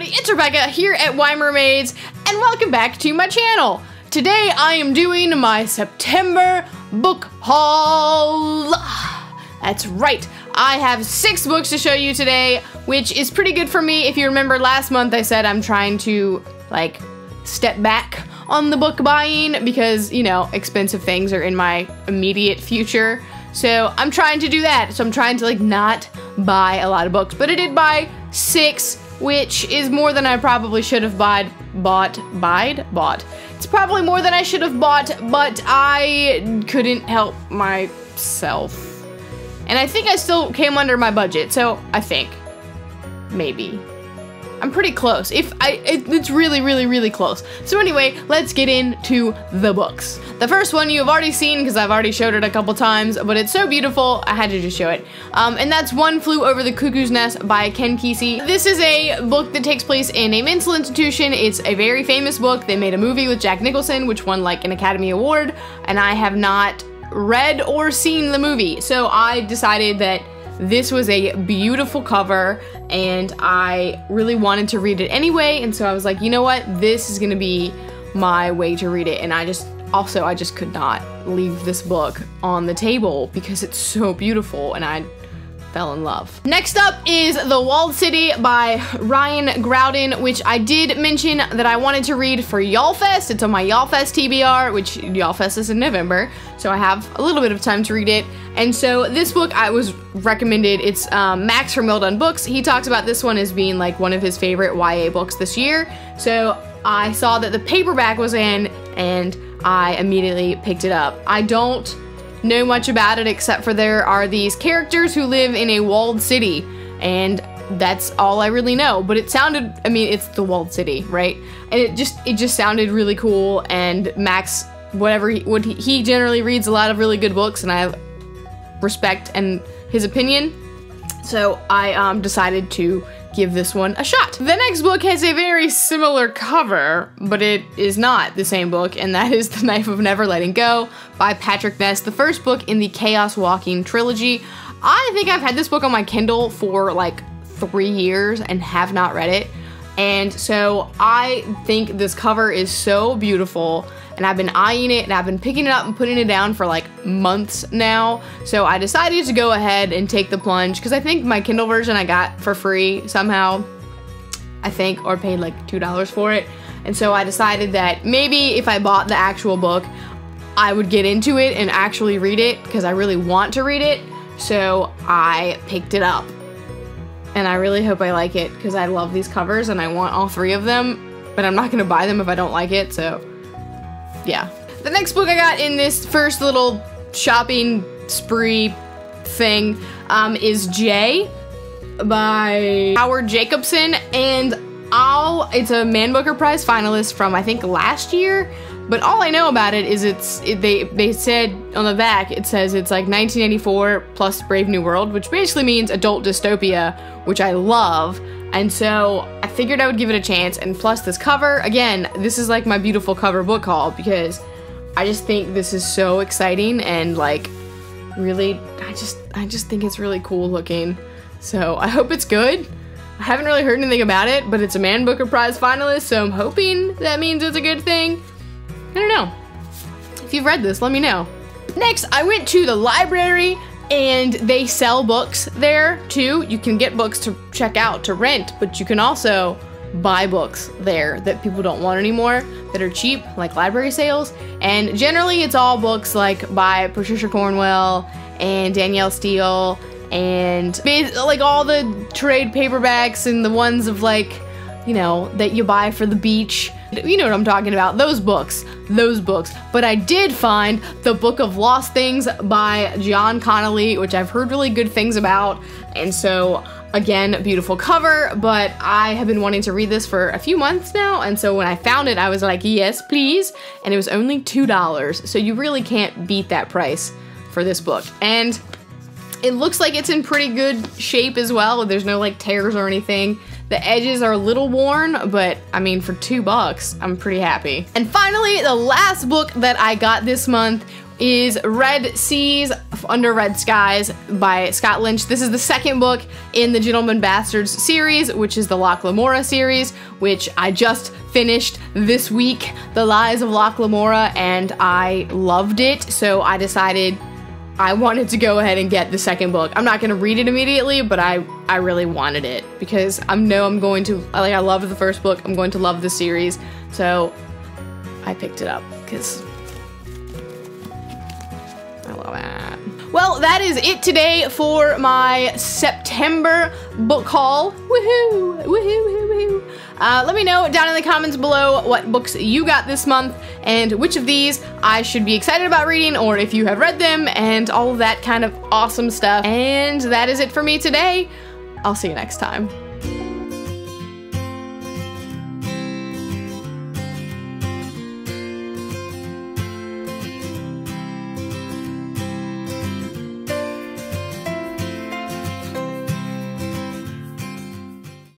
everybody, it's Rebecca here at Y Mermaids, and welcome back to my channel. Today I am doing my September book haul. That's right, I have 6 books to show you today, which is pretty good for me. If you remember last month I said I'm trying to, like, step back on the book buying because, you know, expensive things are in my immediate future. So I'm trying to do that. So I'm trying to, like, not buy a lot of books, but I did buy 6, which is more than I probably should have bought. It's probably more than I should have bought, but I couldn't help myself. And I think I still came under my budget, so I think. Maybe. I'm pretty close. It's really close. So anyway, let's get into the books. The first one you've already seen because I've already showed it a couple times, but it's so beautiful, I had to just show it. And that's One Flew Over the Cuckoo's Nest by Kesey. This is a book that takes place in a mental institution. It's a very famous book. They made a movie with Jack Nicholson, which won like an Academy Award, and I have not read or seen the movie. So I decided that this was a beautiful cover and I really wanted to read it anyway, and so I was like, you know what, this is gonna be my way to read it. And I just could not leave this book on the table because it's so beautiful and I fell in love. Next up is The Walled City by Graudin, which I did mention that I wanted to read for YALLFest. It's on my YALLFest TBR, which YALLFest is in November, so I have a little bit of time to read it. And so this book I was recommended. It's Max from Well Done Books. He talks about this one as being like one of his favorite YA books this year. So I saw that the paperback was in and I immediately picked it up. I don't know much about it except for there are these characters who live in a walled city, and that's all I really know. But it sounded, I mean, it's the walled city, right? And it just sounded really cool. And Max, he generally reads a lot of really good books, and I respect his opinion. So I decided to give this one a shot. The next book has a very similar cover, but it is not the same book, and that is The Knife of Never Letting Go by Ness, the first book in the Chaos Walking trilogy. I think I've had this book on my Kindle for like 3 years and have not read it, and so I think this cover is so beautiful, and I've been eyeing it, and I've been picking it up and putting it down for like months now. So I decided to go ahead and take the plunge, because I think my Kindle version I got for free somehow, I think, or paid like $2 for it. And so I decided that maybe if I bought the actual book, I would get into it and actually read it, because I really want to read it. So I picked it up. And I really hope I like it, because I love these covers and I want all 3 of them, but I'm not gonna buy them if I don't like it, so yeah. The next book I got in this first little shopping spree thing is Jay by Howard Jacobson, and it's a Man Booker Prize finalist from I think last year, but all I know about it is they said on the back, it says it's like 1984 plus Brave New World, which basically means adult dystopia, which I love. And so I figured I would give it a chance, and plus this cover, again, this is like my beautiful cover book haul because I just think this is so exciting and like really, I just think it's really cool looking. So I hope it's good. I haven't really heard anything about it, but it's a Man Booker Prize finalist, so I'm hoping that means it's a good thing. I don't know. If you've read this, let me know. Next, I went to the library, and they sell books there too. You can get books to check out, to rent, but you can also buy books there that people don't want anymore, that are cheap, like library sales. And generally it's all books like by Patricia Cornwell and Danielle Steele, and like all the trade paperbacks and the ones of like, you know, that you buy for the beach. You know what I'm talking about, those books. But I did find the Book of Lost Things by Connolly, which I've heard really good things about. And so, again, beautiful cover, but I have been wanting to read this for a few months now. And so when I found it, I was like, yes, please. And it was only $2. So you really can't beat that price for this book. And it looks like it's in pretty good shape as well. There's no like tears or anything. The edges are a little worn, but I mean, for $2, I'm pretty happy. And finally, the last book that I got this month is Red Seas Under Red Skies by Scott Lynch. This is the second book in the Gentleman Bastards series, which is the Loch Lamora series, which I just finished this week, The Lies of Loch Lamora, and I loved it, so I decided I wanted to go ahead and get the second book. I'm not gonna read it immediately, but I really wanted it because I know I'm going to, like, I loved the first book, I'm going to love the series, so I picked it up because I love it. Well, that is it today for my September book haul. Woohoo! Woohoo! Woohoo! Let me know down in the comments below what books you got this month and which of these I should be excited about reading, or if you have read them, and all of that kind of awesome stuff. And that is it for me today. I'll see you next time.